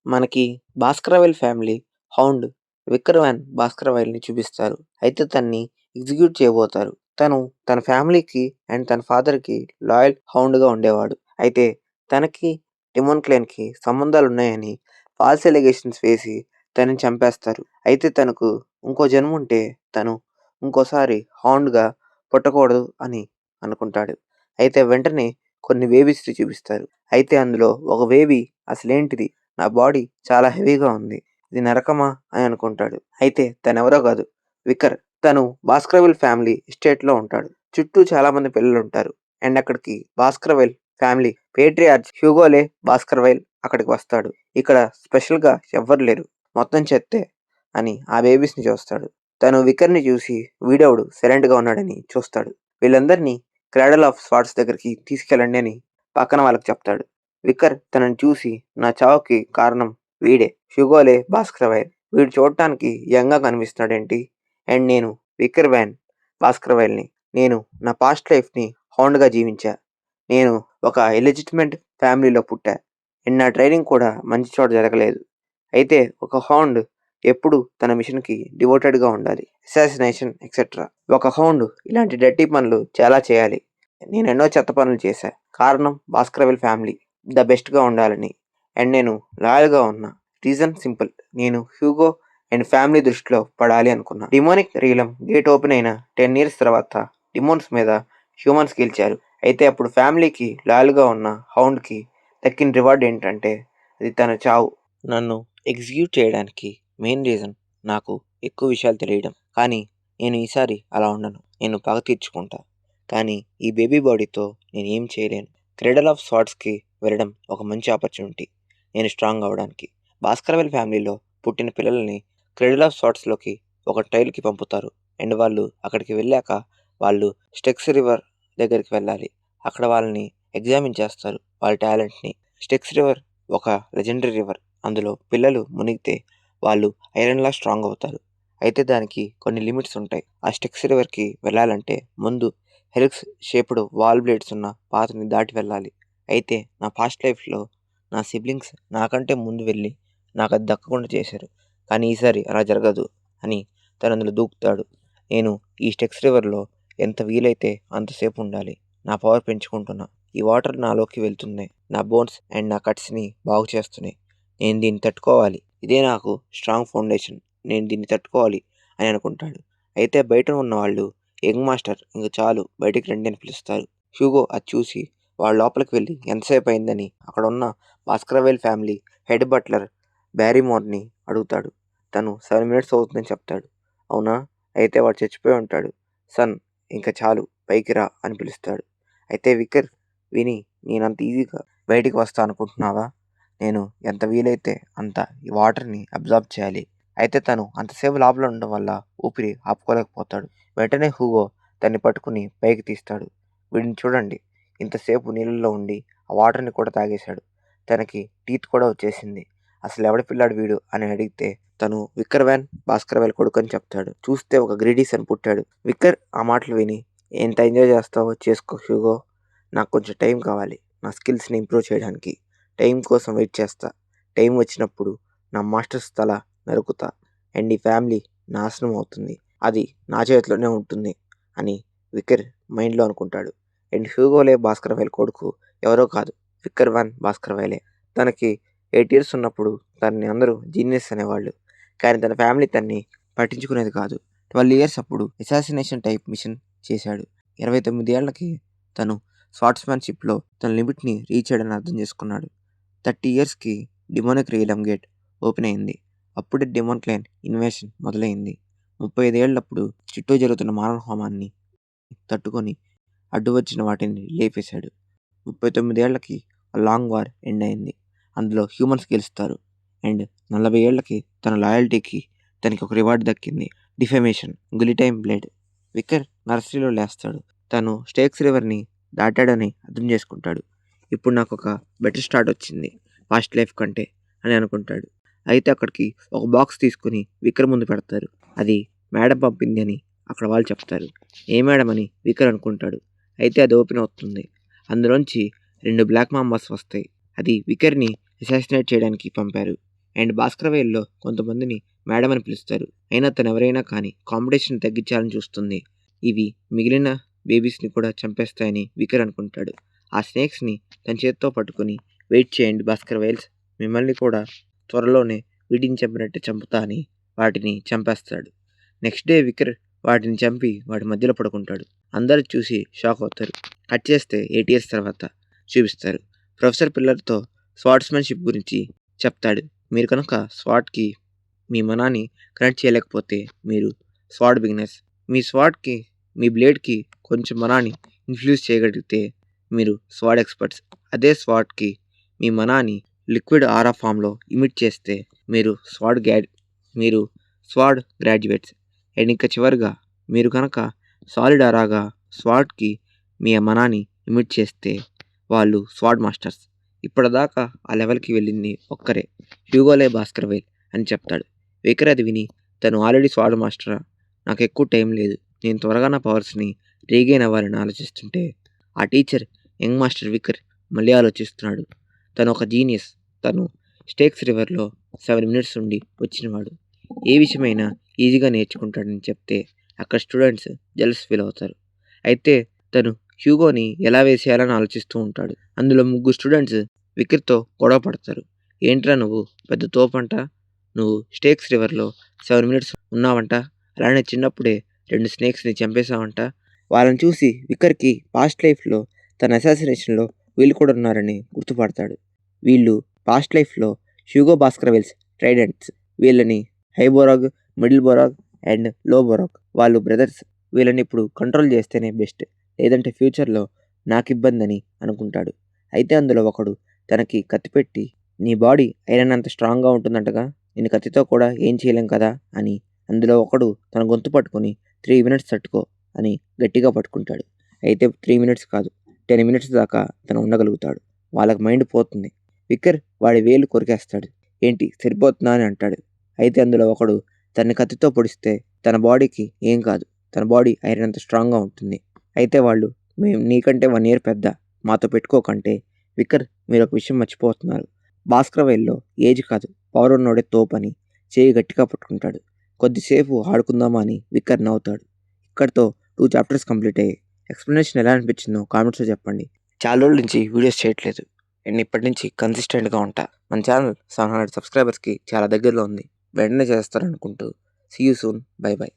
మనకి 'భాస్కరవీల్' family hound 'Vikram' భాస్కరవీల్‌ని చూపిస్తారు. అయితే తనని ఎగ్జిక్యూట్ చేయబోతారు. తను తన ఫ్యామిలీకి అండ్ తన ఫాదర్‌కి లాయల్ హౌండ్‌గా ఉండేవాడు. అయితే తనకి డిమోన్ క్లేన్‌కి సంబంధాలున్నాయని ఫాల్స్ అలిగేషన్స్ వేసి తనని చంపేస్తారు. అయితే తనకు ఇంకో జన్ముంటే తను ఇంకోసారి హౌండ్‌గా పుట్టకూడదు అని అనుకుంటాడు. అయితే వెంటనే కొన్ని బేబీస్‌ని చూపిస్తారు. అయితే అందులో ఒక బేబీ అసలేంటిది నా బాడీ చాలా హెవీగా ఉంది. ఇది నరకమా అని అనుకుంటాడు. అయితే తనెవరో కాదు వికర్. తను భాస్కరవిల్ ఫ్యామిలీ ఎస్టేట్‌లో ఉంటాడు. చుట్టూ చాలా మంది పిల్లలుంటారు. అండ్ అక్కడికి భాస్కరవిల్ ఫ్యామిలీ పేట్రియార్చ్ హ్యూగోలే భాస్కరవైల్ అక్కడికి వస్తాడు. ఇక్కడ స్పెషల్‌గా ఎవ్వరు లేరు. మొత్తం చెత్తే అని ఆ బేబీస్‌ని చూస్తాడు. తను వికర్‌ని చూసి వీడెవడు సైలెంట్‌గా ఉన్నాడని చూస్తాడు. వీళ్ళందరినీ క్రాడల్ ఆఫ్ స్వార్డ్స్ దగ్గరికి తీసుకెళ్ళండి అని పక్కన వాళ్ళకి చెప్తాడు. వికర్ తనని చూసి నా చావుకి కారణం వీడే. హ్యూగోలే భాస్కరవైల్. వీడు చూడటానికి యంగ్‌గా కనిపిస్తున్నాడేంటి? అండ్ నేను వికర్ వ్యాన్ భాస్కరవైల్‌ని. నేను నా పాస్ట్ లైఫ్‌ని హౌండ్‌గా జీవించా. నేను ఒక ఇల్లెజిటిమేట్ ఫ్యామిలీలో పుట్టా. అండ్ నా ట్రైనింగ్ కూడా మంచి చోట జరగలేదు. అయితే ఒక హౌండ్ ఎప్పుడు తన మిషన్‌కి డివోటెడ్‌గా ఉండాలి. Assassination etcetera. ఒక హౌండ్ ఇలాంటి డర్టీ పనులు చాలా చేయాలి. నేనెన్నో చెత్త పనులు చేశా. కారణం భాస్కరవిల్ ఫ్యామిలీ ద బెస్ట్‌గా ఉండాలని. అండ్ నేను లాయల్‌గా ఉన్నా. Reason simple. నేను హ్యూగో అండ్ ఫ్యామిలీ దృష్టిలో పడాలి అనుకున్నా. డిమోనిక్ రీలమ్ గేట్ ఓపెన్ అయిన 10 ఇయర్స్ తర్వాత డిమోన్స్ మీద హ్యూమన్స్ గెలిచారు. అయితే అప్పుడు ఫ్యామిలీకి లాయల్‌గా ఉన్న హౌండ్‌కి దక్కిన రివార్డ్ ఏంటంటే అది తన చావు. నన్ను ఎగ్జిక్యూట్ చేయడానికి మెయిన్ రీజన్ నాకు ఎక్కువ విషయాలు తెలియడం. కానీ నేను ఈసారి అలా ఉండను. నేను పగ తీర్చుకుంటా. కానీ ఈ బేబీ బాడీతో నేనేం చేయలేను. క్రెడల్ ఆఫ్ స్వార్డ్స్‌కి వెళ్ళడం ఒక మంచి ఆపర్చునిటీ. నేను స్ట్రాంగ్ అవ్వడానికి. భాస్కరవిల్ ఫ్యామిలీలో పుట్టిన పిల్లల్ని క్రెడల్ ఆఫ్ స్వార్డ్స్‌లోకి ఒక ట్రయల్‌కి పంపుతారు. అండ్ వాళ్ళు అక్కడికి వెళ్ళాక వాళ్ళు స్టెక్స్ రివర్ దగ్గరికి వెళ్ళాలి. అక్కడ వాళ్ళని ఎగ్జామిన్ చేస్తారు వాళ్ళ టాలెంట్‌ని. స్టెక్స్ రివర్ ఒక లెజెండరీ రివర్. అందులో పిల్లలు మునిగితే వాళ్ళు ఐరన్‌లా స్ట్రాంగ్ అవుతారు. అయితే దానికి కొన్ని లిమిట్స్ ఉంటాయి. ఆ స్టెక్స్ రివర్‌కి వెళ్ళాలంటే ముందు హెలిక్స్ షేప్డ్ వాల్ బ్లేడ్స్ ఉన్న పాత్ని దాటి వెళ్ళాలి. అయితే నా పాస్ట్ లైఫ్‌లో నా సిబ్లింగ్స్ నాకంటే ముందు వెళ్ళి నాకది దక్కకుండా చేశారు. కానీ ఈసారి అలా జరగదు అని తను అందులో దూకుతాడు. నేను ఈ స్టెక్స్ రివర్‌లో ఎంత వీలైతే అంతసేపు ఉండాలి. నా పవర్ పెంచుకుంటున్నా. ఈ వాటర్ నాలోకి వెళ్తున్నాయి. నా బోన్స్ అండ్ నా కట్స్‌ని బాగు చేస్తున్నాయి. నేను దీన్ని తట్టుకోవాలి. ఇదే నాకు స్ట్రాంగ్ ఫౌండేషన్. నేను దీన్ని తట్టుకోవాలి అని అనుకుంటాడు. అయితే బయట ఉన్నవాళ్ళు యంగ్ మాస్టర్ ఇంక చాలు బయటికి రండి అని పిలుస్తారు. హ్యూగో అది చూసి వాడు లోపలికి వెళ్ళి ఎంతసేపు అయిందని అక్కడున్న భాస్కరవైల్ ఫ్యామిలీ హెడ్ బట్లర్ బ్యారీమోర్‌ని అడుగుతాడు. తను 7 మినిట్స్ అవుతుందని చెప్తాడు. అవునా? అయితే వాడు చచ్చిపోయి ఉంటాడు. సన్ ఇంక చాలు పైకి రా అని పిలుస్తాడు. అయితే వికర్ విని నేనంత ఈజీగా బయటికి వస్తా అనుకుంటున్నావా? నేను ఎంత వీలైతే అంత ఈ వాటర్‌ని అబ్జార్బ్ చేయాలి. అయితే తను అంతసేపు లోపల ఉండడం వల్ల ఊపిరి ఆపుకోలేకపోతాడు. వెంటనే హ్యూగో తన్ని పట్టుకుని పైకి తీస్తాడు. వీడిని చూడండి. ఇంతసేపు నీళ్ళల్లో ఉండి ఆ వాటర్‌ని కూడా తాగేశాడు. తనకి టీత్ కూడా వచ్చేసింది. అసలెవడి పిల్లాడు వీడు అని అడిగితే తను విక్కర్ వ్యాన్ భాస్కరవైల్ కొడుకని చెప్తాడు. చూస్తే ఒక గ్రీడీ సన్ పుట్టాడు. విక్కర్ ఆ మాటలు విని ఎంత ఎంజాయ్ చేస్తావో చేసుకో హ్యూగో. నాకు కొంచెం టైం కావాలి. నా స్కిల్స్‌ని ఇంప్రూవ్ చేయడానికి. టైం కోసం వెయిట్ చేస్తా. టైం వచ్చినప్పుడు నా మాస్టర్స్ తల నరుకుతా. అండ్ ఈ ఫ్యామిలీ నాశనం అవుతుంది. అది నా చేతిలోనే ఉంటుంది అని వికర్ మైండ్‌లో అనుకుంటాడు. అండ్ హ్యూగోలే భాస్కరవైల్ కొడుకు ఎవరో కాదు విక్కర్ వ్యాన్ భాస్కరవైలే. తనకి 8 ఇయర్స్ ఉన్నప్పుడు తనని అందరూ జీనియస్ అనేవాళ్ళు. కానీ తన ఫ్యామిలీ తన్ని పట్టించుకునేది కాదు. 12 ఇయర్స్ అప్పుడు అసాసినేషన్ టైప్ మిషన్ చేశాడు. 29 ఏళ్లకి తను స్వార్డ్స్‌మ్యాన్‌షిప్‌లో తన లిమిట్‌ని రీచ్ అయ్యాడని అర్థం చేసుకున్నాడు. 30 ఇయర్స్‌కి డిమోనిక్ రియలమ్ గేట్ ఓపెన్ అయింది. అప్పుడే డిమోన్ క్లైన్ ఇన్వేషన్ మొదలైంది. 35 ఏళ్లప్పుడు చుట్టూ జరుగుతున్న మారణ హోమాన్ని తట్టుకొని అడ్డు వచ్చిన వాటిని లేపేశాడు. 39 ఏళ్లకి లాంగ్ వార్ ఎండ్ అయింది. అందులో హ్యూమన్స్ గెలుస్తారు. అండ్ 40 ఏళ్లకి తన లాయల్టీకి తనకి ఒక రివార్డ్ దక్కింది. Defamation గులిటైమ్ blade. వికర్ నర్సరీలో లేస్తాడు. తను స్టేక్స్ రివర్‌ని దాటాడని అర్థం చేసుకుంటాడు. ఇప్పుడు నాకొక బెటర్ స్టార్ట్ వచ్చింది పాస్ట్ లైఫ్ కంటే అని అనుకుంటాడు. అయితే అక్కడికి ఒక బాక్స్ తీసుకొని వికర్ ముందు పెడతారు. అది మేడం పంపింది అని అక్కడ వాళ్ళు చెప్తారు. ఏ మేడం అని వికర్ అనుకుంటాడు. అయితే అది ఓపెన్ అవుతుంది. అందులోంచి 2 బ్లాక్ మాంబాస్ వస్తాయి. అది వికర్‌ని అసాసినేట్ చేయడానికి పంపారు. అండ్ భాస్కరవేల్లో కొంతమందిని మేడం అని పిలుస్తారు. అయినా తను ఎవరైనా కానీ కాంపిటీషన్ తగ్గించాలని చూస్తుంది. ఇవి మిగిలిన బేబీస్ని కూడా చంపేస్తాయని వికర్ అనుకుంటాడు. ఆ స్నేక్స్ని తన చేతితో పట్టుకుని వెయిట్ చేయండి భాస్కరవేల్స్, మిమ్మల్ని కూడా త్వరలోనే వీటిని చంపినట్టే చంపుతా అని వాటిని చంపేస్తాడు. నెక్స్ట్ డే వికర్ వాటిని చంపి వాటి మధ్యలో పడుకుంటాడు. అందరూ చూసి షాక్ అవుతారు. కట్ చేస్తే 8 ఇయర్స్ తర్వాత చూపిస్తారు. ప్రొఫెసర్ పిల్లర్తో స్వార్డ్స్మెన్షిప్ గురించి చెప్తాడు. మీరు కనుక స్వాట్కి మీ మనాన్ని కనెక్ట్ చేయలేకపోతే మీరు స్వాడ్ బిగినర్స్. మీ స్వాడ్కి మీ బ్లేడ్కి కొంచెం మనాన్ని ఇన్ఫ్యూజ్ చేయగలిగితే మీరు స్వాడ్ ఎక్స్పర్ట్స్. అదే స్వాడ్కి మీ మనాన్ని లిక్విడ్ ఆరా ఫామ్లో ఇమిట్ చేస్తే మీరు స్వాడ్ గ్రాడ్యుయేట్స్. అండ్ ఇంకా చివరిగా మీరు కనుక సాలిడ్ ఆరాగా స్వాడ్కి మీ మనాన్ని ఇమిట్ చేస్తే వాళ్ళు స్వాడ్ మాస్టర్స్. ఇప్పటిదాకా ఆ లెవెల్కి వెళ్ళింది ఒక్కరే, హ్యూగోలే భాస్కర్వేల్ అని చెప్తాడు. వికర్ అది విని తను ఆల్రెడీ స్వాడ్ మాస్టరా, నాకు ఎక్కువ టైం లేదు, నేను త్వరగా నా పవర్స్ని రీగెయిన్ అవ్వాలని ఆలోచిస్తుంటే ఆ టీచర్ యంగ్ మాస్టర్ వికర్ మళ్ళీ ఆలోచిస్తున్నాడు. తను ఒక జీనియస్. తను స్టేక్స్ రివర్లో 7 మినిట్స్ ఉండి వచ్చినవాడు. ఏ విషయమైనా ఈజీగా నేర్చుకుంటాడని చెప్తే అక్కడ స్టూడెంట్స్ జెలస్ ఫీల్ అవుతారు. అయితే తను హ్యూగోని ఎలా వేసేయాలని ఆలోచిస్తూ ఉంటాడు. అందులో 3 స్టూడెంట్స్ వికర్తో గొడవ పడతారు. ఏంట్రా నువ్వు పెద్ద తోపంట, నువ్వు స్టేక్స్ రివర్లో 7 మినిట్స్ ఉన్నావంట, అలానే చిన్నప్పుడే 2 స్నేక్స్ని చంపేశావంట. వాళ్ళని చూసి వికర్కి పాస్ట్ లైఫ్లో తన అసాసినేషన్లో వీళ్ళు కూడా ఉన్నారని గుర్తుపడతాడు. వీళ్ళు పాస్ట్ లైఫ్లో హ్యూగో భాస్కర్వేల్స్ ట్రైడెంట్స్. వీళ్ళని హై బొరాగ్, మిడిల్ బొరాగ్ అండ్ లో బొరాగ్ వాళ్ళు బ్రదర్స్. వీళ్ళని ఇప్పుడు కంట్రోల్ చేస్తేనే బెస్ట్, లేదంటే ఫ్యూచర్లో నాకు ఇబ్బంది అని అనుకుంటాడు. అయితే అందులో ఒకడు తనకి కత్తి పెట్టి, నీ బాడీ ఐరన్ అంత స్ట్రాంగ్గా ఉంటుందంటగా, నేను కత్తితో కూడా ఏం చేయలేం కదా అని. అందులో ఒకడు తన గొంతు పట్టుకొని 3 మినిట్స్ తట్టుకో అని గట్టిగా పట్టుకుంటాడు. అయితే 3 మినిట్స్ కాదు 10 మినిట్స్ దాకా తను ఉండగలుగుతాడు. వాళ్ళకి మైండ్ పోతుంది. వికర్ వాడి వేలు కొరికేస్తాడు. ఏంటి సరిపోతుందా అని అంటాడు. అయితే అందులో ఒకడు తన కత్తితో పొడిస్తే తన బాడీకి ఏం కాదు, తన బాడీ ఐరన్ అంత స్ట్రాంగ్గా ఉంటుంది. అయితే వాళ్ళు, మేము నీకంటే 1 ఇయర్ పెద్ద, మాతో పెట్టుకోకంటే, వికర్ మీరు ఒక విషయం మర్చిపోతున్నారు, భాస్కర్వేల్లో ఏజ్ కాదు పవర్ ఉన్నోడే తోపని చేయి గట్టిగా పట్టుకుంటాడు. కొద్దిసేపు ఆడుకుందామా అని వికర్ నవ్వుతాడు. ఇక్కడితో 2 చాప్టర్స్ కంప్లీట్ అయ్యాయి. ఎక్స్ప్లెనేషన్ ఎలా అనిపించిందో కామెంట్స్లో చెప్పండి. చాలా రోజుల నుంచి వీడియోస్ చేయట్లేదు అండ్ ఇప్పటి నుంచి కన్సిస్టెంట్గా ఉంటా. మన ఛానల్ 700 సబ్స్క్రైబర్స్కి చాలా దగ్గరలో ఉంది, వెంటనే చేస్తారనుకుంటూ see you soon. Bye by.